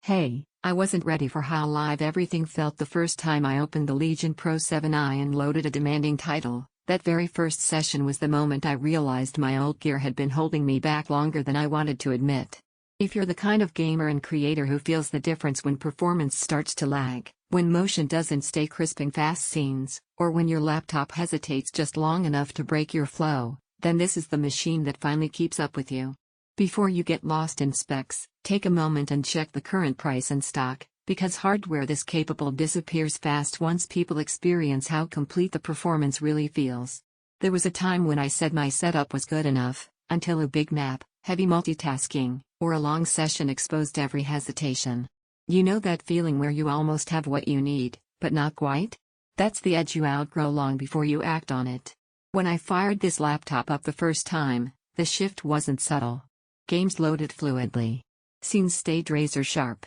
Hey, I wasn't ready for how live everything felt the first time I opened the Legion Pro 7i and loaded a demanding title. That very first session was the moment I realized my old gear had been holding me back longer than I wanted to admit. If you're the kind of gamer and creator who feels the difference when performance starts to lag, when motion doesn't stay crisp in fast scenes, or when your laptop hesitates just long enough to break your flow, then this is the machine that finally keeps up with you. Before you get lost in specs, take a moment and check the current price and stock, because hardware this capable disappears fast once people experience how complete the performance really feels. There was a time when I said my setup was good enough, until a big map, heavy multitasking, or a long session exposed every hesitation. You know that feeling where you almost have what you need, but not quite? That's the edge you outgrow long before you act on it. When I fired this laptop up the first time, the shift wasn't subtle. Games loaded fluidly. Scenes stayed razor sharp.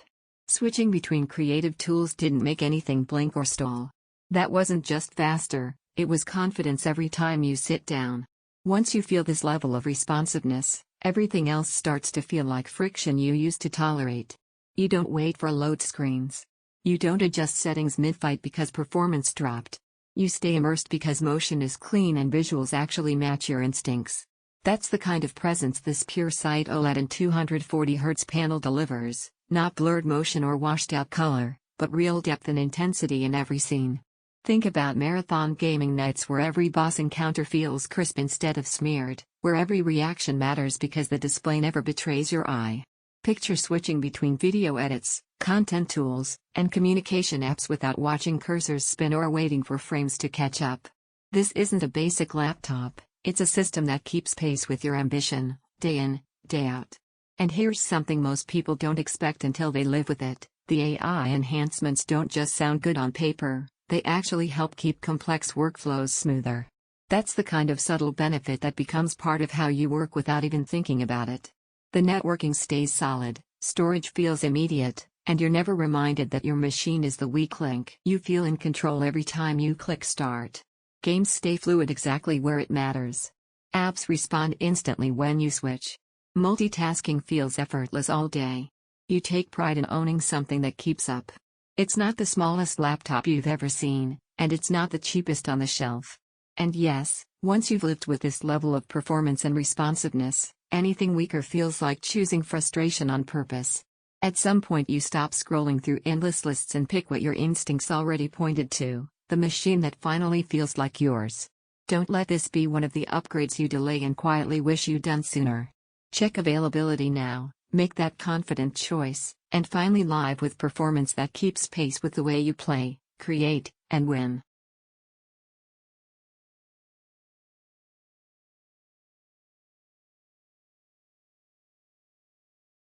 Switching between creative tools didn't make anything blink or stall. That wasn't just faster, it was confidence every time you sit down. Once you feel this level of responsiveness, everything else starts to feel like friction you used to tolerate. You don't wait for load screens. You don't adjust settings mid-fight because performance dropped. You stay immersed because motion is clean and visuals actually match your instincts. That's the kind of presence this PureSight OLED and 240Hz panel delivers, not blurred motion or washed-out color, but real depth and intensity in every scene. Think about marathon gaming nights where every boss encounter feels crisp instead of smeared, where every reaction matters because the display never betrays your eye. Picture switching between video edits, content tools, and communication apps without watching cursors spin or waiting for frames to catch up. This isn't a basic laptop. It's a system that keeps pace with your ambition, day in, day out. And here's something most people don't expect until they live with it: the AI enhancements don't just sound good on paper, they actually help keep complex workflows smoother. That's the kind of subtle benefit that becomes part of how you work without even thinking about it. The networking stays solid, storage feels immediate, and you're never reminded that your machine is the weak link. You feel in control every time you click start. Games stay fluid exactly where it matters. Apps respond instantly when you switch. Multitasking feels effortless all day. You take pride in owning something that keeps up. It's not the smallest laptop you've ever seen, and it's not the cheapest on the shelf. And yes, once you've lived with this level of performance and responsiveness, anything weaker feels like choosing frustration on purpose. At some point you stop scrolling through endless lists and pick what your instincts already pointed to: the machine that finally feels like yours. Don't let this be one of the upgrades you delay and quietly wish you'd done sooner. Check availability now, make that confident choice, and finally live with performance that keeps pace with the way you play, create, and win.